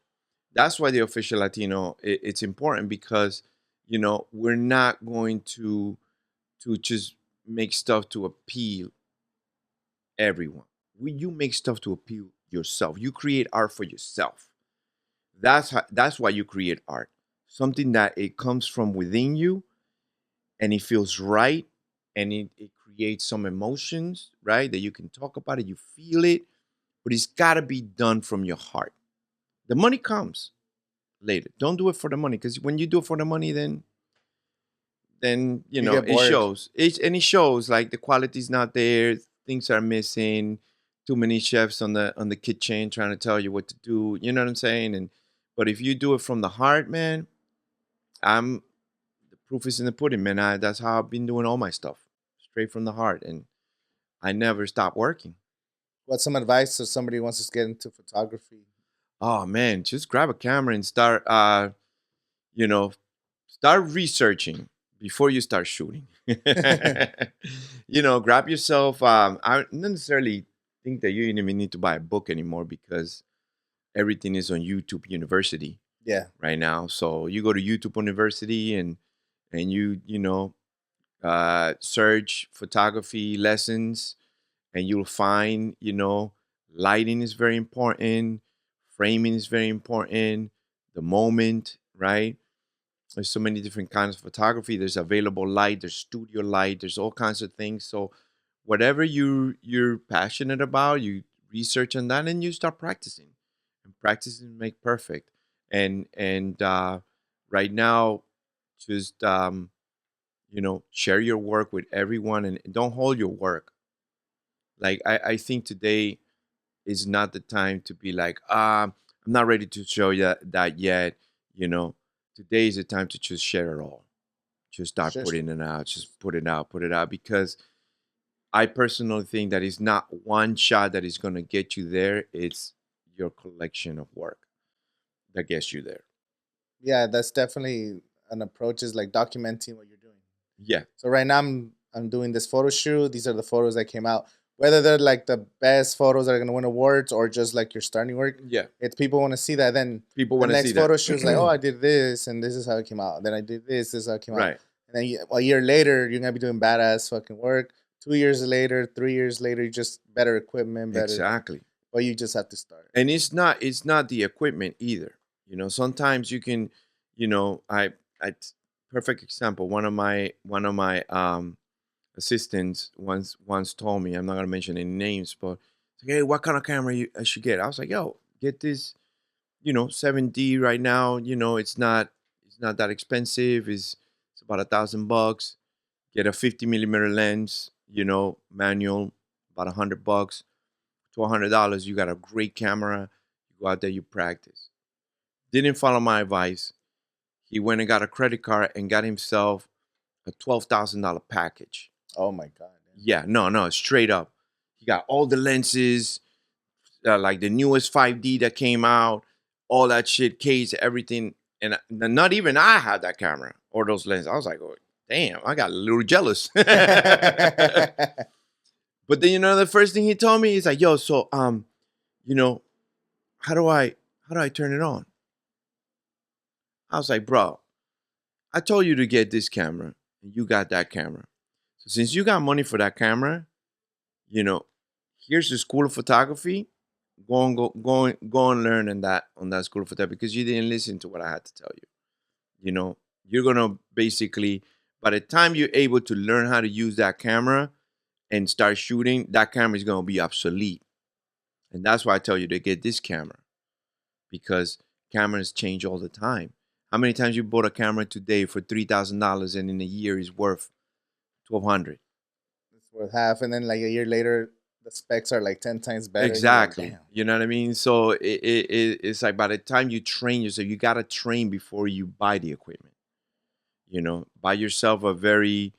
That's why the official Latino it's important because we're not going to just make stuff to appeal everyone. You make stuff to appeal yourself. You create art for yourself. That's why you create art. Something that it comes from within you and it feels right and it creates some emotions, right? That you can talk about it, you feel it, but it's gotta be done from your heart. The money comes later. Don't do it for the money because when you do it for the money, then You get it bored. shows. It shows like the quality's not there. Things are missing. Too many chefs on the kitchen trying to tell you what to do. You know what I'm saying? But if you do it from the heart, man, I'm the proof is in the pudding, man. That's how I've been doing all my stuff, straight from the heart, and I never stop working. What's some advice if somebody wants to get into photography? Oh man, just grab a camera and start you know, start researching before you start shooting. Grab yourself. I don't necessarily think that you even need to buy a book anymore because everything is on YouTube University Yeah, right now. So you go to YouTube University and search photography lessons, and you'll find lighting is very important, framing is very important, the moment, right? There's so many different kinds of photography. There's available light, there's studio light, there's all kinds of things. So whatever you're passionate about, you research on that and you start practicing. And practicing make perfect. And right now, just share your work with everyone and don't hold your work. Like I think today is not the time to be like, I'm not ready to show you that yet. You know, Today is the time to just share it all. Just start sure. putting it out. Just put it out. Because I personally think that it's not one shot that is going to get you there. It's your collection of work that gets you there. Yeah, that's definitely an approach. Is like documenting what you're doing. Yeah. So right now I'm doing this photo shoot. These are the photos that came out. whether they're like the best photos that are gonna win awards or just like your starting work. Yeah. It's people want to see that. Then People the want to next see photo that. shoot's like, oh, I did this and this is how it came out. Then I did this. This is how it came out. Right. And then a year later, you're gonna be doing badass fucking work. 2 years later, 3 years later, you just better equipment, better. Exactly. But you just have to start. And it's not the equipment either. You know, sometimes you can, you know, I perfect example. One of my assistants once told me, I'm not gonna mention any names, but hey, what kind of camera I should get? I was like, yo, get this, 7D right now. You know, it's not that expensive. It's about $1,000. Get a 50 millimeter lens, manual, about $100 to $100. You got a great camera. You go out there, you practice. Didn't follow my advice. He went and got a credit card and got himself a $12,000 package. Oh my god. Yeah, no, straight up. He got all the lenses, like the newest 5D that came out, all that shit, case, everything. And not even I had that camera or those lenses. I was like, oh, damn, I got a little jealous. But then the first thing he told me is like, yo, so how do I turn it on? I was like, bro, I told you to get this camera and you got that camera. So since you got money for that camera, here's the school of photography. Go and learn on that school of photography because you didn't listen to what I had to tell you. You're gonna basically, by the time you're able to learn how to use that camera and start shooting, that camera is gonna be obsolete. And that's why I tell you to get this camera. Because cameras change all the time. How many times you bought a camera today for $3,000 and in a year is worth $1,200? It's worth half, and then like a year later, the specs are like 10 times better. Exactly. Like, you know what I mean? So it's like by the time you train yourself, you gotta train before you buy the equipment. Buy yourself a very,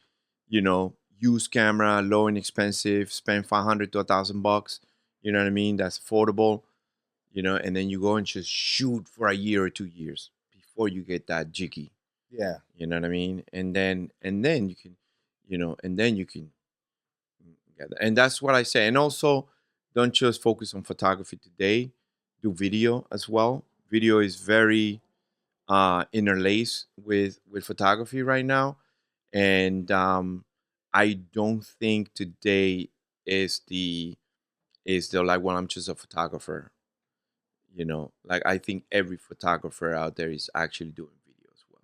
used camera, low and expensive, spend $500 to $1,000. You know what I mean? That's affordable. And then you go and just shoot for a year or 2 years before you get that jiggy. yeah. You know what I mean? And then you can, get that. And that's what I say. And also, don't just focus on photography today. Do video as well. Video is very interlaced with photography right now, and I don't think today is the like, well, I'm just a photographer. Like I think every photographer out there is actually doing video as well.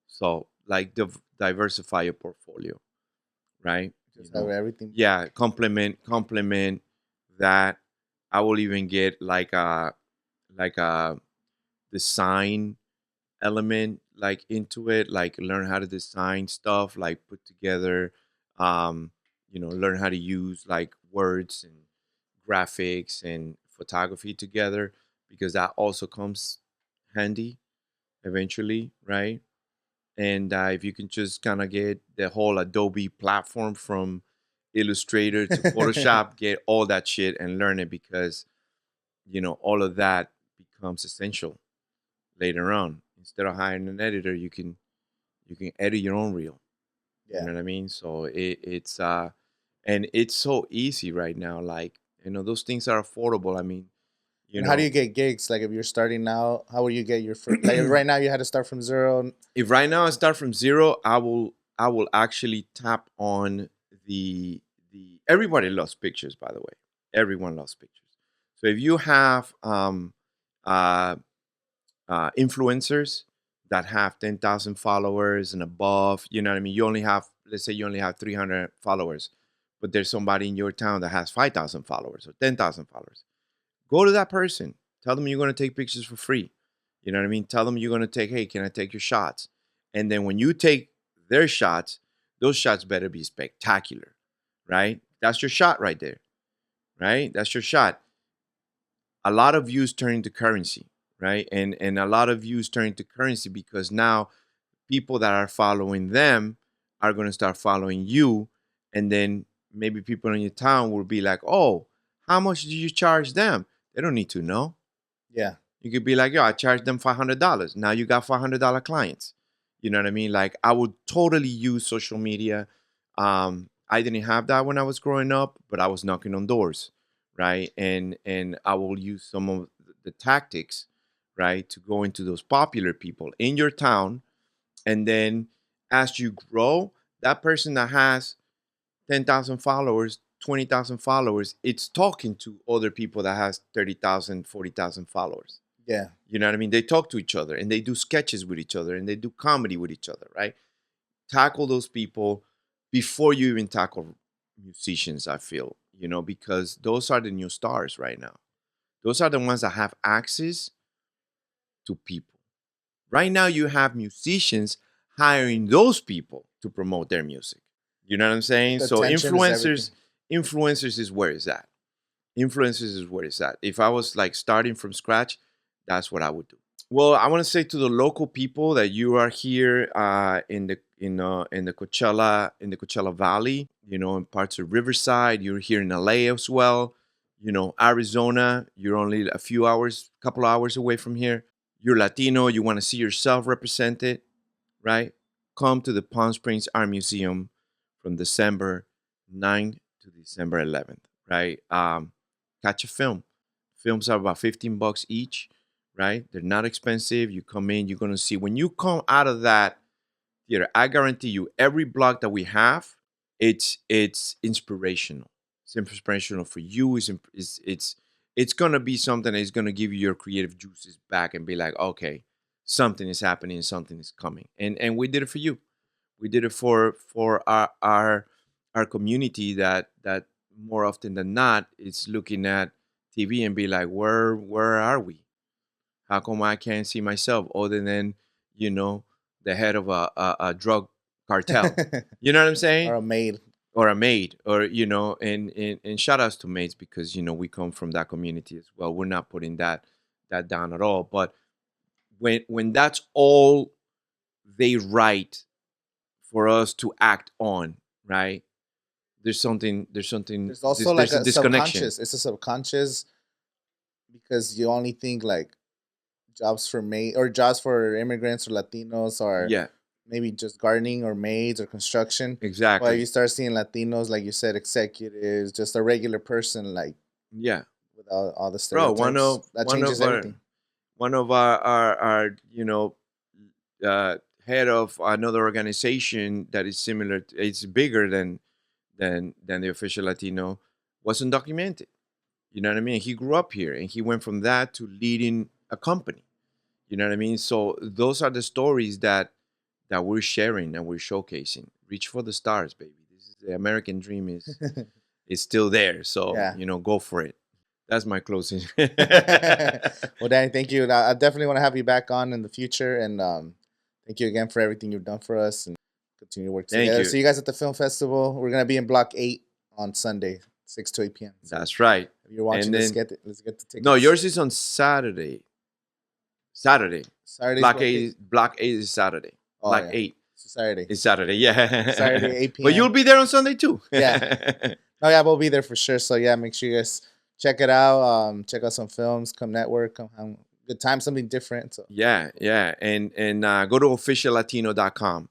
So like diversify your portfolio, right? Just have everything. Yeah, complement that. I will even get like a design element like into it, like learn how to design stuff, like put together, learn how to use like words and graphics and photography together because that also comes handy eventually, right? And if you can just kind of get the whole Adobe platform from Illustrator to Photoshop, get all that shit and learn it because all of that becomes essential later on. Instead of hiring an editor, you can edit your own reel. You Yeah. know what I mean? So it's and it's so easy right now. Like those things are affordable. I mean, And how do you get gigs? Like if you're starting now, how will you get your first? Like right now, you had to start from zero. if right now I start from zero, I will actually tap on the everybody loves pictures, by the way. Everyone loves pictures. So if you have uh influencers that have 10,000 followers and above, you know what I mean? Let's say you only have 300 followers, but there's somebody in your town that has 5,000 followers or 10,000 followers. Go to that person. Tell them you're going to take pictures for free. You know what I mean? Tell them you're going to take, hey, can I take your shots? And then when you take their shots, those shots better be spectacular, right? That's your shot right there, right? That's your shot. A lot of views turn into currency, right? And a lot of views turn into currency because now people that are following them are going to start following you, and then maybe people in your town will be like, oh, how much do you charge them? They don't need to know. Yeah. You could be like, yo, I charge them $500. Now you got $500 clients. You know what I mean? Like I would totally use social media. I didn't have that when I was growing up, but I was knocking on doors, right? And I will use some of the tactics, right, to go into those popular people in your town, and then as you grow, that person that has 10,000 followers, 20,000 followers, it's talking to other people that has 30,000, 40,000 followers. Yeah. You know what I mean? They talk to each other and they do sketches with each other and they do comedy with each other, right? Tackle those people before you even tackle musicians, I feel, because those are the new stars right now. Those are the ones that have access to people. Right now, you have musicians hiring those people to promote their music. You know what I'm saying? The So attention is everything. influencers is where it's at. Influencers is where it's at. If I was like starting from scratch, that's what I would do. Well, I want to say to the local people that you are here in the Coachella Valley, in parts of Riverside. You're here in LA as well. Arizona. You're only a few hours, couple hours away from here. You're Latino. You want to see yourself represented, right? Come to the Palm Springs Art Museum from December 9th to December 11th, right? Catch a film. Films are about $15 each, right? They're not expensive. You come in, you're gonna see when you come out of that theater. I guarantee you, every block that we have, it's inspirational. It's inspirational for you. It's gonna be something that is gonna give you your creative juices back and be like, okay, something is happening, something is coming, and we did it for you. We did it for our community that more often than not is looking at TV and be like, where are we? How come I can't see myself other than you know the head of a drug cartel? You know what I'm Or saying? a maid. Or a maid, or and shout outs to maids because we come from that community as well. We're not putting that down at all. But when that's all they write for us to act on, right? There's also like there's a a disconnection. subconscious. It's a subconscious because you only think like jobs for maid or jobs for immigrants or Latinos or Yeah, maybe just gardening or maids or construction. But exactly. you start seeing Latinos, like you said, executives, just a regular person, like Yeah, without all the bro. stereotypes. That changes everything. One of our head of another organization that is similar. It's bigger than the official Latino, wasn't documented. You know what I mean? He grew up here and he went from that to leading a company. You know what I mean? So those are the stories that we're sharing and we're showcasing. Reach for the stars, baby. This is the American dream is still there. So, Yeah. go for it. That's my closing. Well, Danny, thank you. I definitely want to have you back on in the future, and thank you again for everything you've done for us, and continue to work Thank together. you. See you guys at the film festival. We're gonna be in Block 8 on Sunday, 6 to 8 p.m. So That's right. if you're watching, And then let's get the tickets. no, yours is on Saturday. Saturday. Saturday's Block Block 8. 8. Block 8 is Saturday. Oh, Block yeah. 8 It's Saturday. is Saturday. Yeah. Saturday, 8 But you'll p.m. be there on Sunday too. Yeah. Oh yeah, we'll be there for sure. So yeah, make sure you guys check it out. Check out some films. Come network. Come have a good time. Something different. So Yeah. And go to officiallatino.com.